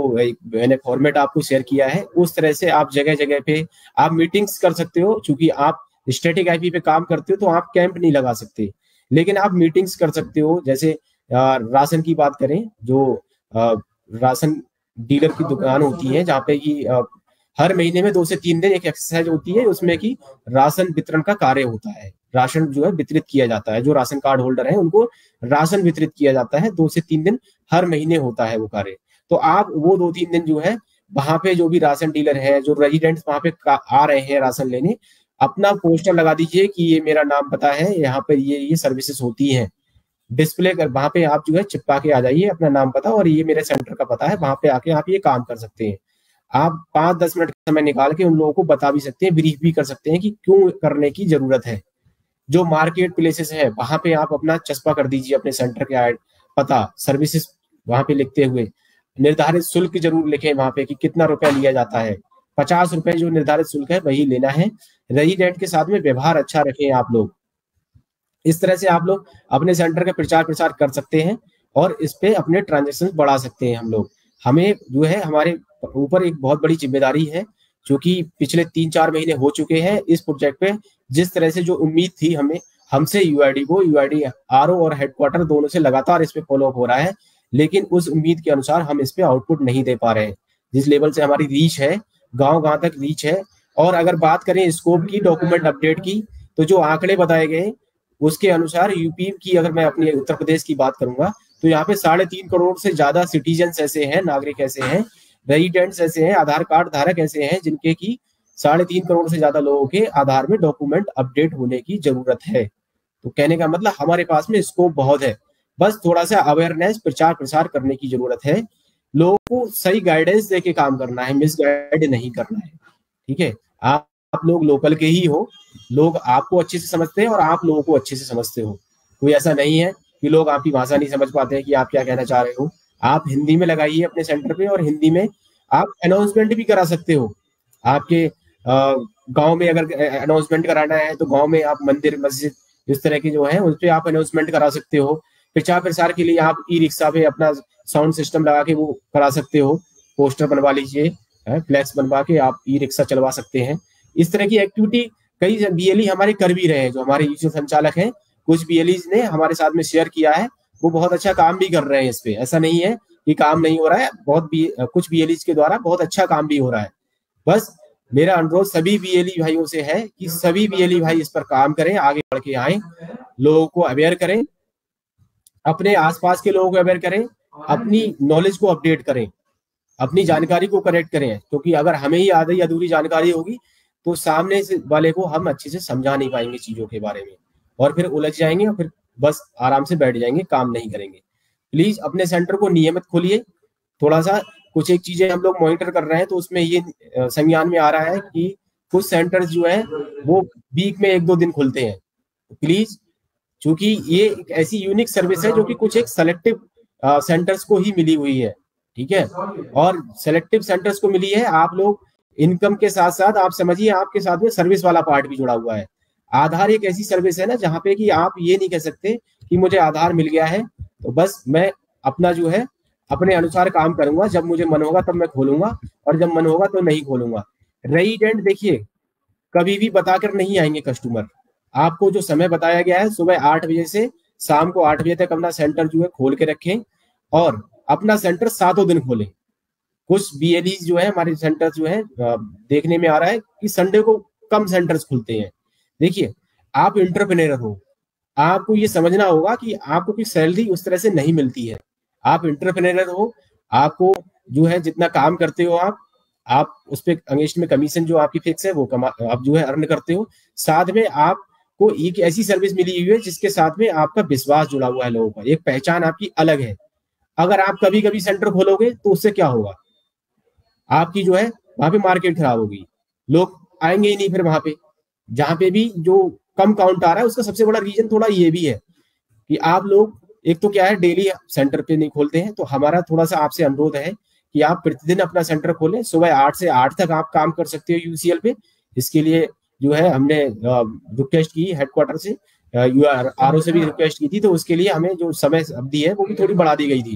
मैंने फॉर्मेट आपको शेयर किया है, उस तरह से आप जगह जगह पे आप मीटिंग्स कर सकते हो। चूंकि आप स्टैटिक IP पे काम करते हो तो आप कैंप नहीं लगा सकते, लेकिन आप मीटिंग्स कर सकते हो। जैसे राशन की बात करें, जो राशन डीलर की दुकान होती है जहाँ पे कि हर महीने में 2 से 3 दिन एक एक्सरसाइज होती है, उसमें कि राशन वितरण का कार्य होता है। राशन जो है वितरित किया जाता है, जो राशन कार्ड होल्डर है उनको राशन वितरित किया जाता है। 2 से 3 दिन हर महीने होता है वो कार्य। तो आप वो 2-3 दिन जो है वहां पे जो भी राशन डीलर है, जो रेजिडेंट्स वहां पे आ रहे हैं राशन लेने, अपना पोस्टर लगा दीजिए कि ये मेरा नाम पता है, यहाँ पे ये सर्विसेज होती हैं। डिस्प्ले कर वहां पे आप जो है चिपका के आ जाइए अपना नाम पता, और ये मेरे सेंटर का पता है, वहां पे आके आप ये काम कर सकते हैं। आप 5-10 मिनट का समय निकाल के उन लोगों को बता भी सकते हैं, ब्रीफ भी कर सकते हैं कि क्यों करने की जरूरत है। जो मार्केट प्लेसेस है वहां पे आप अपना चस्पा कर दीजिए अपने सेंटर के पता, सर्विसेज वहां पे लिखते हुए। निर्धारित शुल्क जरूर लिखें वहां पे कि कितना रुपया लिया जाता है। 50 रुपए जो निर्धारित शुल्क है वही लेना है। रेजिडेंट के साथ में व्यवहार अच्छा रखें आप लोग। इस तरह से आप लोग अपने सेंटर का प्रचार प्रसार कर सकते हैं और इस पे अपने ट्रांजेक्शन बढ़ा सकते हैं। हम लोग, हमें जो है हमारे ऊपर एक बहुत बड़ी जिम्मेदारी है, क्योंकि पिछले 3-4 महीने हो चुके हैं इस प्रोजेक्ट पे। जिस तरह से जो उम्मीद थी हमें हमसे यूआईडी को, यूआईडी आरओ और हेडक्वार्टर दोनों से लगातार इस पे फॉलो अप हो रहा है, लेकिन उस उम्मीद के अनुसार हम इस पे आउटपुट नहीं दे पा रहे हैं। जिस लेवल से हमारी रीच है, गांव गांव तक रीच है। और अगर बात करें स्कोप की, डॉक्यूमेंट अपडेट की, तो जो आंकड़े बताए गए उसके अनुसार यूपी की, अगर मैं अपने उत्तर प्रदेश की बात करूंगा, तो यहाँ पे 3.5 करोड़ से ज्यादा सिटीजन ऐसे हैं, नागरिक ऐसे हैं, रेजिडेंट्स ऐसे हैं, आधार कार्ड धारक ऐसे हैं जिनके की 3.5 करोड़ से ज्यादा लोगों के आधार में डॉक्यूमेंट अपडेट होने की जरूरत है। तो कहने का मतलब हमारे पास में स्कोप बहुत है, बस थोड़ा सा अवेयरनेस, प्रचार प्रसार करने की जरूरत है। लोगों को सही गाइडेंस देके काम करना है, मिस गाइड नहीं करना है। ठीक है, आप लोग लोकल के ही हो, लोग आपको अच्छे से समझते हैं और आप लोगों को अच्छे से समझते हो। कोई ऐसा नहीं है कि लोग आपकी भाषा नहीं समझ पाते हैं कि आप क्या कहना चाह रहे हो। आप हिंदी में लगाइए अपने सेंटर पे, और हिंदी में आप अनाउंसमेंट भी करा सकते हो। आपके गांव में अगर अनाउंसमेंट कराना है तो गांव में आप मंदिर मस्जिद इस तरह के जो है उस पर आप अनाउंसमेंट करा सकते हो। प्रचार प्रसार के लिए आप ई रिक्शा पे अपना साउंड सिस्टम लगा के वो करा सकते हो। पोस्टर बनवा लीजिए, फ्लैक्स बनवा के आप ई रिक्शा चलवा सकते हैं। इस तरह की एक्टिविटी कई बीएलई हमारे कर भी रहे हैं। जो हमारे यूसी संचालक हैं, कुछ बीएलई ने हमारे साथ में शेयर किया है, वो बहुत अच्छा काम भी कर रहे हैं इस पे। ऐसा नहीं है कि काम नहीं हो रहा है, कुछ बीएलई के द्वारा बहुत अच्छा काम भी हो रहा है। बस मेरा अनुरोध सभी बीएलई भाइयों से है कि सभी बीएलई भाई इस पर काम करें, आगे बढ़ के आए, लोगों को अवेयर करें, अपने आसपास के लोगों को अवेयर करें, अपनी नॉलेज को अपडेट करें, अपनी जानकारी को करेक्ट करें। क्योंकि अगर हमें ही आधी अधूरी जानकारी होगी तो सामने से वाले को हम अच्छे से समझा नहीं पाएंगे चीजों के बारे में, और फिर उलझ जाएंगे और फिर बस आराम से बैठ जाएंगे, काम नहीं करेंगे। प्लीज अपने सेंटर को नियमित खोलिए। थोड़ा सा कुछ एक चीजें हम लोग मॉनिटर कर रहे हैं, तो उसमें ये संज्ञान में आ रहा है कि कुछ सेंटर्स जो है वो वीक में 1-2 दिन खुलते हैं। प्लीज, क्योंकि ये एक ऐसी यूनिक सर्विस है जो कि कुछ एक सेलेक्टिव सेंटर्स को ही मिली हुई है। ठीक है, और सेलेक्टिव सेंटर्स को मिली है। आप लोग इनकम के साथ साथ आप समझिए आपके साथ में सर्विस वाला पार्ट भी जुड़ा हुआ है। आधार एक ऐसी सर्विस है ना जहाँ पे कि आप ये नहीं कह सकते कि मुझे आधार मिल गया है तो बस मैं अपना जो है अपने अनुसार काम करूंगा, जब मुझे मन होगा तब मैं खोलूंगा और जब मन होगा तो नहीं खोलूंगा। रेजिडेंट देखिए कभी भी बताकर नहीं आएंगे कस्टमर। आपको जो समय बताया गया है सुबह 8 बजे से शाम को 8 बजे तक अपना सेंटर जो है खोल के रखें, और अपना सेंटर 7 दिन खोलें। कुछ बीएलई जो है हमारे सेंटर जो है देखने में आ रहा है कि संडे को कम सेंटर्स खुलते हैं। देखिए, आप इंटरप्रेन्योर हो, आपको ये समझना होगा कि आपको कोई सैलरी उस तरह से नहीं मिलती है। आप इंटरप्रेन्योर हो, आपको जो है जितना काम करते हो आप उस पर अगेंस्ट में कमीशन जो आपकी फिक्स है वो आप जो है अर्न करते हो। साथ में आपको एक ऐसी सर्विस मिली हुई है जिसके साथ में आपका विश्वास जुड़ा हुआ है लोगों का, एक पहचान आपकी अलग है। अगर आप कभी कभी सेंटर खोलोगे तो उससे क्या होगा, आपकी जो है वहां पे मार्केट खराब होगी, लोग आएंगे ही नहीं फिर वहां पे। जहां पे भी जो कम काउंट आ रहा है उसका सबसे बड़ा रीजन थोड़ा ये भी है कि आप लोग एक तो क्या है डेली सेंटर पे नहीं खोलते हैं। तो हमारा थोड़ा सा आपसे अनुरोध है कि आप प्रतिदिन अपना सेंटर खोलें। सुबह 8 से 8 तक आप काम कर सकते हो यूसीएल पे। इसके लिए जो है हमने रिक्वेस्ट की हेडक्वार्टर से, आरओ से भी रिक्वेस्ट की थी, तो उसके लिए हमें जो समय अवधि है वो भी थोड़ी बढ़ा दी गई थी।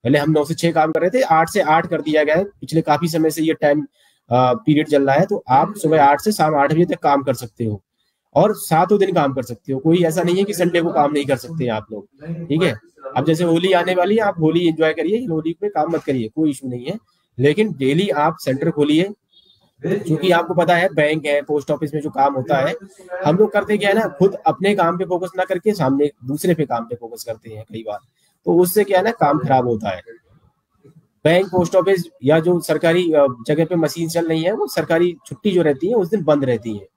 पहले हम 9 से 6 काम कर रहे थे, 8 से 8 कर दिया गया है। पिछले काफी समय से ये टाइम पीरियड चल रहा है, तो आप सुबह 8 से शाम 8 बजे तक काम कर सकते हो। और सातों दिन काम कर सकते हो। कोई ऐसा नहीं है कि संडे को काम नहीं कर सकते हैं आप लोग, ठीक है। अब जैसे होली आने वाली है, आप होली एंजॉय करिए, होली पे काम मत करिए, कोई इशू नहीं है। लेकिन डेली आप सेंटर खोलिए, क्योंकि आपको पता है बैंक है, पोस्ट ऑफिस में जो काम होता है, हम लोग करते क्या है ना, खुद अपने काम पे फोकस ना करके सामने दूसरे पे काम पे फोकस करते हैं कई बार। तो उससे क्या है ना, काम खराब होता है। बैंक, पोस्ट ऑफिस या जो सरकारी जगह पे मशीन चल रही है, वो सरकारी छुट्टी जो रहती है उस दिन बंद रहती है।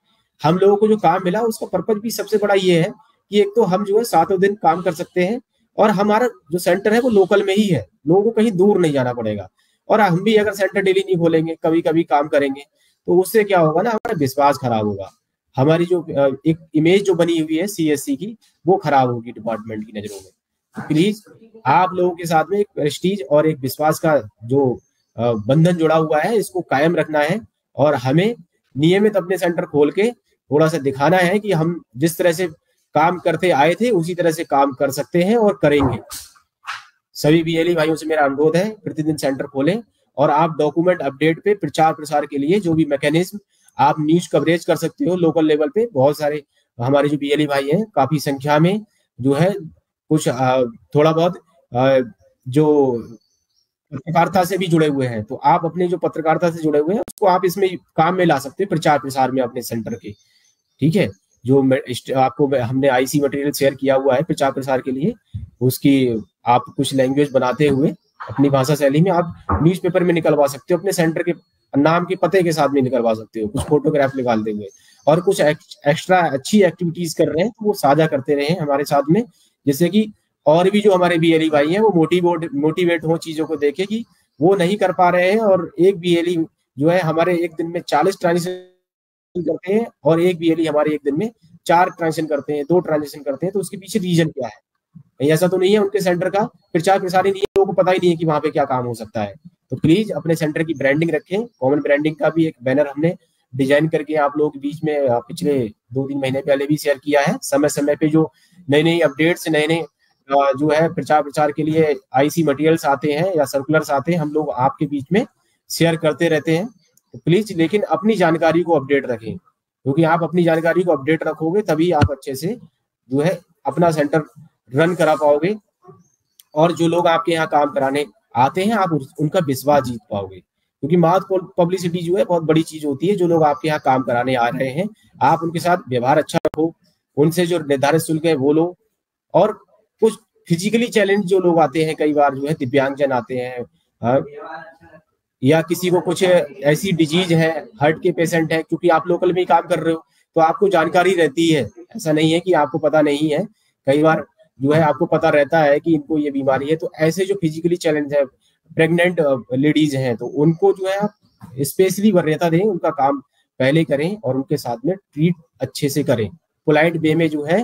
हम लोगों को जो काम मिला उसका पर्पज भी सबसे बड़ा ये है कि एक तो हम जो है सातों दिन काम कर सकते हैं, और हमारा जो सेंटर है वो लोकल में ही है, लोगों को कहीं दूर नहीं जाना पड़ेगा। और हम भी अगर सेंटर डेली नहीं खोलेंगे, कभी कभी काम करेंगे, तो उससे क्या होगा ना, हमारा विश्वास खराब होगा। हमारी जो एक इमेज जो बनी हुई है सीएससी की, वो खराब होगी डिपार्टमेंट की नजरों में। तो प्लीज आप लोगों के साथ में एक प्रेस्टीज और एक विश्वास का जो बंधन जुड़ा हुआ है, इसको कायम रखना है। और हमें नियमित अपने सेंटर खोल के थोड़ा सा दिखाना है कि हम जिस तरह से काम करते आए थे उसी तरह से काम कर सकते हैं और करेंगे। सभी बीएलई भाइयों से मेरा अनुरोध है, प्रतिदिन सेंटर खोलें, और आप डॉक्यूमेंट अपडेट पे प्रचार प्रसार के लिए जो भी मैकेनिज्म आप न्यूज कवरेज कर सकते हो लोकल लेवल पे, बहुत सारे हमारे जो बीएलई भाई हैं काफी संख्या में जो है, कुछ थोड़ा बहुत जो पत्रकारिता से भी जुड़े हुए हैं, तो आप अपने जो पत्रकारिता से जुड़े हुए हैं उसको आप इसमें काम में ला सकते हैं, प्रचार प्रसार में अपने सेंटर के, ठीक है। जो आपको हमने आईसी मटेरियल शेयर किया हुआ है प्रचार प्रसार के लिए, उसकी आप कुछ लैंग्वेज बनाते हुए अपनी भाषा शैली में आप न्यूज़पेपर में निकलवा सकते हो, अपने सेंटर के नाम के पते के साथ में निकलवा सकते हो, कुछ फोटोग्राफ निकालते हुए। और कुछ एक्स्ट्रा अच्छी एक्टिविटीज कर रहे हैं तो वो साझा करते रहे हमारे साथ में, जिससे कि और भी जो हमारे बीएलई भाई हैं वो मोटिवेट हो चीजों को देखे कि वो नहीं कर पा रहे हैं। और एक बीएलई जो है हमारे एक दिन में 40 ट्रांजेक्शन करते हैं, और एक बीएलई हमारे एक दिन में 4 ट्रांजेक्शन करते हैं, 2 ट्रांजेक्शन करते हैं। तो उसके पीछे रीजन क्या है? कहीं ऐसा तो नहीं है उनके सेंटर का प्रचार प्रसार ही नहीं है, लोगों को पता ही नहीं है कि वहां पे क्या काम हो सकता है। तो प्लीज अपने सेंटर की ब्रांडिंग रखें। कॉमन ब्रांडिंग का भी एक बैनर हमने डिजाइन करके आप लोगों के बीच में पिछले 2-3 महीने पहले भी शेयर किया है। समय समय पे जो नई नई अपडेट्स, नए नए जो है प्रचार प्रचार के लिए आईसी मटेरियल्स आते हैं या सर्कुलर्स आते हैं, हम लोग आपके बीच में शेयर करते रहते हैं। तो प्लीज लेकिन अपनी जानकारी को अपडेट रखें, क्योंकि आप अपनी जानकारी को अपडेट रखोगे तभी आप अच्छे से जो है अपना सेंटर रन करा पाओगे, और जो लोग आपके यहाँ काम कराने आते हैं आप उनका विश्वास जीत पाओगे। क्योंकि माउथ पब्लिसिटी जो है बहुत बड़ी चीज होती है। जो लोग आपके यहाँ काम कराने आ रहे हैं, आप उनके साथ व्यवहार अच्छा रखो, उनसे जो निर्धारित शुल्क है वो लो। और कुछ फिजिकली चैलेंज जो लोग आते हैं, कई बार जो है दिव्यांगजन आते हैं, या किसी को कुछ ऐसी डिजीज है, हार्ट के पेशेंट है, क्योंकि आप लोकल में ही काम कर रहे हो तो आपको जानकारी रहती है, ऐसा नहीं है कि आपको पता नहीं है। कई बार जो है आपको पता रहता है कि इनको ये बीमारी है। तो ऐसे जो फिजिकली चैलेंज है, प्रेग्नेंट लेडीज हैं, तो उनको जो है आप स्पेशली वरीयता दें, उनका काम पहले करें और उनके साथ में ट्रीट अच्छे से करें, पोलाइट वे में जो है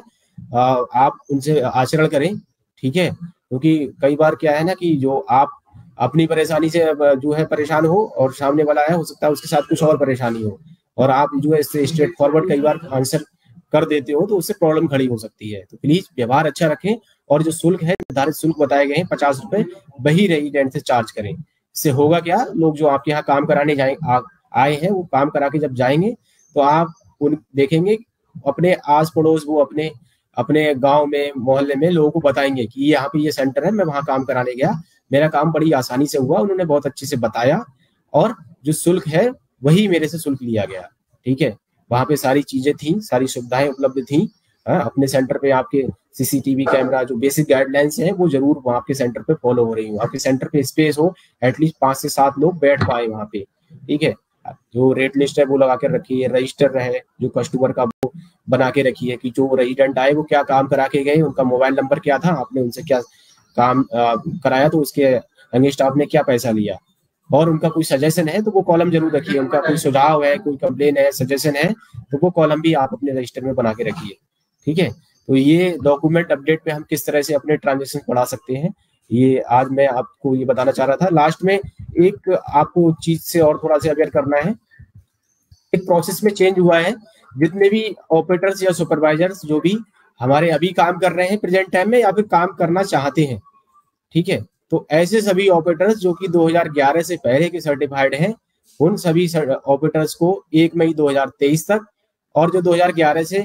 आप उनसे आचरण करें, ठीक है। क्योंकि कई बार क्या है ना कि जो आप अपनी परेशानी से जो है परेशान हो, और सामने वाला है हो सकता है उसके साथ कुछ और परेशानी हो, और आप जो है इससे स्ट्रेट फॉरवर्ड कई बार आंसर कर देते हो, तो उससे प्रॉब्लम खड़ी हो सकती है। तो प्लीज व्यवहार अच्छा रखें, और जो शुल्क है, निर्धारित शुल्क बताए गए हैं 50 रुपए, वही रेजिडेंट से चार्ज करें। इससे होगा क्या, लोग जो आपके यहाँ काम कराने आए हैं, वो काम करा के जब जाएंगे तो आप उन देखेंगे अपने आस पड़ोस, वो अपने अपने गांव में, मोहल्ले में लोगों को बताएंगे कि यहाँ पे ये सेंटर है, मैं वहां काम कराने गया, मेरा काम बड़ी आसानी से हुआ, उन्होंने बहुत अच्छे से बताया, और जो शुल्क है वही मेरे से शुल्क लिया गया, ठीक है। वहां पे सारी चीजें थी, सारी सुविधाएं उपलब्ध थी। अपने सेंटर पे आपके सीसीटीवी कैमरा, जो बेसिक गाइडलाइंस हैं वो जरूर वहाँ आपके सेंटर पे फॉलो हो रही हो, आपके सेंटर पे स्पेस हो, एटलीस्ट 5 से 7 लोग बैठ पाए वहाँ पे, ठीक है। जो रेट लिस्ट है वो लगा के रखी है, रजिस्टर रहे जो कस्टमर का वो बना के रखी है कि जो रेजिडेंट आए वो क्या काम करा के गए, उनका मोबाइल नंबर क्या था, आपने उनसे क्या काम कराया, तो उसके अगेंस्ट आपने क्या पैसा लिया, और उनका कोई सजेशन है तो वो कॉलम जरूर रखिए, उनका कोई सुझाव है, कोई कंप्लेन है, सजेशन है, तो वो कॉलम भी आप अपने रजिस्टर में बना के रखिए, ठीक है। तो ये डॉक्यूमेंट अपडेट पे हम किस तरह से अपने ट्रांजेक्शन बढ़ा सकते हैं, ये आज मैं आपको ये बताना चाह रहा था। लास्ट में एक आपको चीज से और थोड़ा सा अवेयर करना है, एक प्रोसेस में चेंज हुआ है। जितने भी ऑपरेटर्स या सुपरवाइजर्स जो भी हमारे अभी काम कर रहे हैं प्रेजेंट टाइम में, या फिर काम करना चाहते हैं, ठीक है, तो ऐसे सभी ऑपरेटर्स जो कि 2011 से पहले के सर्टिफाइड हैं, उन सभी ऑपरेटर्स को 1 मई 2023 तक, और जो 2011 से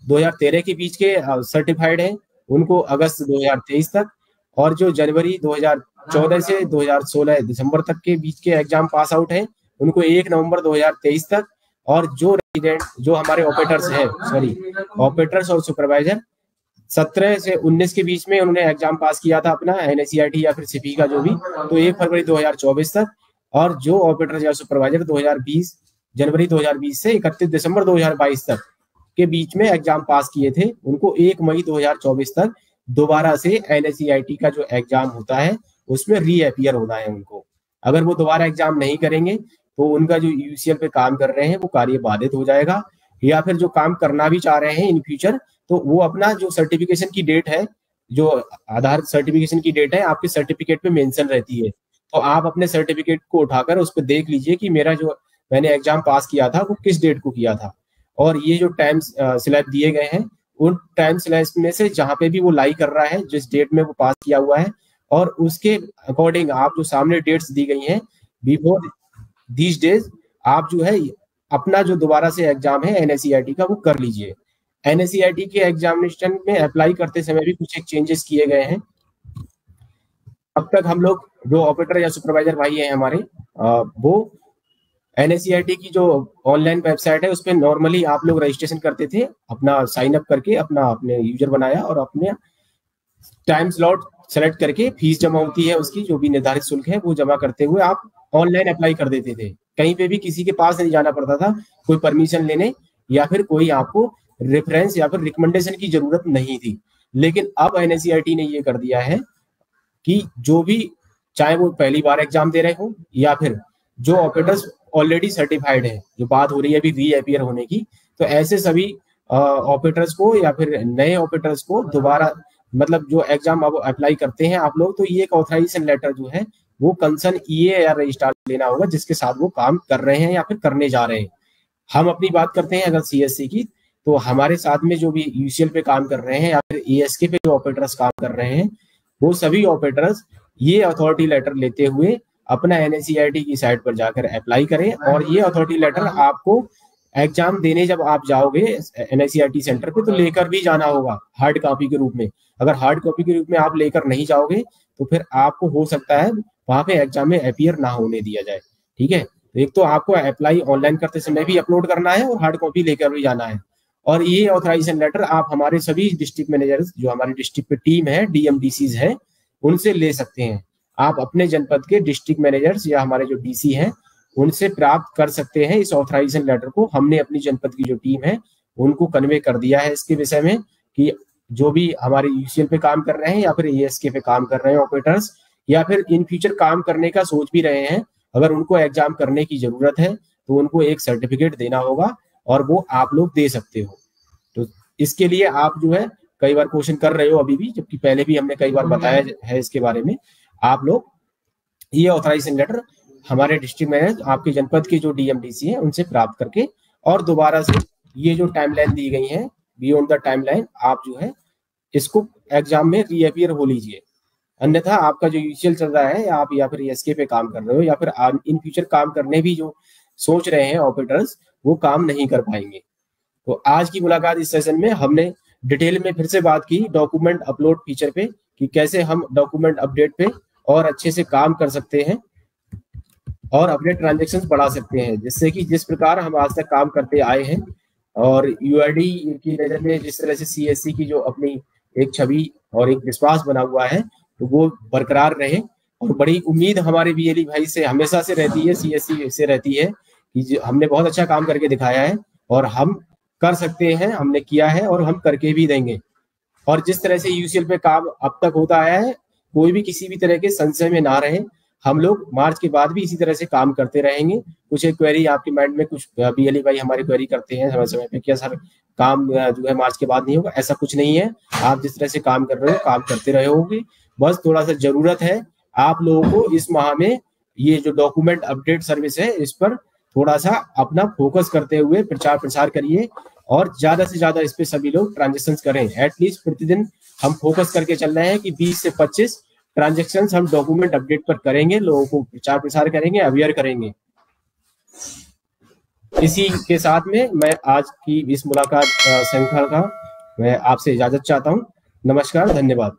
2013 के बीच के सर्टिफाइड हैं उनको अगस्त 2023 तक, और जो जनवरी 2014 से 2016 दिसंबर तक के बीच के एग्जाम पास आउट हैं उनको 1 नवंबर 2023 तक, और जो रेजिडेंट जो हमारे ऑपरेटर्स हैं, सॉरी ऑपरेटर्स और सुपरवाइजर 17 से 19 के बीच में उन्होंने एग्जाम पास किया था अपना एनएसईआरटी या फिर सीपी का जो भी, तो 1 फरवरी 2024 तक, और जो ऑपरेटर या सुपरवाइजर 2020 जनवरी 2020 से 31 दिसंबर 2022 तक के बीच में एग्जाम पास किए थे उनको 1 मई 2024 तक दोबारा से एनएसईआरटी का जो एग्जाम होता है उसमें रीअपियर होना है उनको। अगर वो दोबारा एग्जाम नहीं करेंगे तो उनका जो यूसीएल पे काम कर रहे हैं वो कार्य बाधित हो जाएगा, या फिर जो काम करना भी चाह रहे हैं इन फ्यूचर तो वो अपना जो सर्टिफिकेशन की डेट है, जो आधार सर्टिफिकेशन की डेट है आपके सर्टिफिकेट पे मेंशन रहती है, तो आप अपने सर्टिफिकेट को उठाकर उस पर देख लीजिए कि मेरा जो मैंने एग्जाम पास किया था वो किस डेट को किया था, और ये जो टाइम स्लैब दिए गए हैं उन टाइम स्लैब में से जहां पे भी वो लाई कर रहा है जिस डेट में वो पास किया हुआ है, और उसके अकॉर्डिंग आप जो सामने डेट्स दी गई हैं बिफोर दीज डेज आप जो है अपना जो दोबारा से एग्जाम है एनएसईआरटी का वो कर लीजिए। एनएसईआरटी के एग्जामिनेशन में अप्लाई करते समय भी कुछ एक चेंजेस किए गए हैं। अब तक हम लोग जो ऑपरेटर या सुपरवाइजर भाई हैं हमारे वो एनएसईआरटी की जो ऑनलाइन वेबसाइट है उस पर नॉर्मली आप लोग रजिस्ट्रेशन करते थे, अपना साइन अप करके अपना अपने यूजर बनाया और अपने टाइम स्लॉट सेलेक्ट करके फीस जमा होती है उसकी जो भी निर्धारित शुल्क है वो जमा करते हुए आप ऑनलाइन अप्लाई कर देते थे, कहीं पे भी किसी के पास नहीं जाना पड़ता था कोई परमिशन लेने, या फिर कोई आपको रेफरेंस या फिर रिकमेंडेशन की जरूरत नहीं थी। लेकिन अब एनएसईआरटी ने ये कर दिया है कि जो भी चाहे वो पहली बार एग्जाम दे रहे हो या फिर जो ऑपरेटर्स ऑलरेडी सर्टिफाइड है, जो बात हो रही है अभी रीअपियर होने की, तो ऐसे सभी ऑपरेटर्स को या फिर नए ऑपरेटर्स को दोबारा मतलब जो एग्जाम अब अप्लाई करते हैं आप लोग, तो ये एक ऑथराइजेशन लेटर जो है वो कंसर्न ईए या रजिस्ट्रार लेना होगा जिसके साथ वो काम कर रहे हैं या फिर करने जा रहे हैं। हम अपनी बात करते हैं अगर सीएससी की, तो हमारे साथ में जो भी यूसीएल पे काम कर रहे हैं या फिर एएसके पे जो ऑपरेटर्स काम कर रहे हैं वो सभी ऑपरेटर्स ये अथॉरिटी लेटर लेते हुए अपना एनएसईआरटी की साइट पर जाकर अप्लाई करें, और ये अथॉरिटी लेटर आपको एग्जाम देने जब आप जाओगे एनएसईआरटी सेंटर पे तो लेकर भी जाना होगा हार्ड कॉपी के रूप में। अगर हार्ड कॉपी के रूप में आप लेकर नहीं जाओगे तो फिर आपको हो सकता है वहां पे एग्जाम में अपीयर ना होने दिया जाए। ठीक है, तो एक तो आपको अप्लाई ऑनलाइन करते समय भी अपलोड करना है और हार्ड कॉपी लेकर भी जाना है, और ये ऑथराइजेशन लेटर आप हमारे सभी डिस्ट्रिक्ट मैनेजर्स जो हमारी डिस्ट्रिक्ट पे टीम है डीएमडीसीज है उनसे ले सकते हैं। आप अपने जनपद के डिस्ट्रिक्ट मैनेजर्स या हमारे जो डीसी हैं उनसे प्राप्त कर सकते हैं इस ऑथराइजेशन लेटर को। हमने अपनी जनपद की जो टीम है उनको कन्वे कर दिया है इसके विषय में कि जो भी हमारे यूसीएल पे काम कर रहे हैं या फिर एएसके पे काम कर रहे हैं ऑपरेटर्स, या फिर इन फ्यूचर काम करने का सोच भी रहे हैं, अगर उनको एग्जाम करने की जरूरत है तो उनको एक सर्टिफिकेट देना होगा और वो आप लोग दे सकते हो। तो इसके लिए आप जो है कई बार क्वेश्चन कर रहे हो अभी भी, जबकि पहले भी हमने कई बार बताया है इसके बारे में। आप लोग ये ऑथराइजेशन लेटर हमारे डिस्ट्रिक्ट मैनेजर आपके जनपद के जो डीएमडीसी है उनसे प्राप्त करके और दोबारा से ये जो टाइमलाइन दी गई है बियॉन्ड द टाइमलाइन आप जो है इसको एग्जाम में रीअपियर हो लीजिए, अन्यथा आपका जो यूसीएल चल रहा है आप या फिर एसके पे काम कर रहे हो या फिर इन फ्यूचर काम करने भी जो सोच रहे हैं ऑपरेटर्स वो काम नहीं कर पाएंगे। तो आज की मुलाकात इस सेशन में हमने डिटेल में फिर से बात की डॉक्यूमेंट अपलोड फीचर पे कि कैसे हम डॉक्यूमेंट अपडेट पे और अच्छे से काम कर सकते हैं और अपने ट्रांजेक्शन बढ़ा सकते हैं, जिससे कि जिस प्रकार हम आज तक काम करते आए हैं और यूआईडी की नजर में जिस तरह से सीएससी की जो अपनी एक छवि और एक विश्वास बना हुआ है तो वो बरकरार रहे। और बड़ी उम्मीद हमारे बीएलई भाई से हमेशा से रहती है, सीएससी से रहती है कि हमने बहुत अच्छा काम करके दिखाया है और हम कर सकते हैं, हमने किया है और हम करके भी देंगे। और जिस तरह से यूसीएल पे काम अब तक होता आया है कोई भी किसी भी तरह के संशय में ना रहे, हम लोग मार्च के बाद भी इसी तरह से काम करते रहेंगे। कुछ एक क्वेरी आपके माइंड में कुछ बीएलई भाई हमारी क्वेरी करते हैं समय समय पे क्या सर काम जो है मार्च के बाद नहीं होगा, ऐसा कुछ नहीं है। आप जिस तरह से काम कर रहे हो काम करते रहोगे, बस थोड़ा सा जरूरत है आप लोगों को इस माह में ये जो डॉक्यूमेंट अपडेट सर्विस है इस पर थोड़ा सा अपना फोकस करते हुए प्रचार प्रसार करिए और ज्यादा से ज्यादा इस पे सभी लोग ट्रांजेक्शन करें। एटलीस्ट प्रतिदिन हम फोकस करके चल रहे हैं कि 20 से 25 ट्रांजेक्शन हम डॉक्यूमेंट अपडेट पर करेंगे, लोगों को प्रचार प्रसार करेंगे, अवेयर करेंगे। इसी के साथ में मैं आज की इस मुलाकात श्रृंखला का मैं आपसे इजाजत चाहता हूं। नमस्कार, धन्यवाद।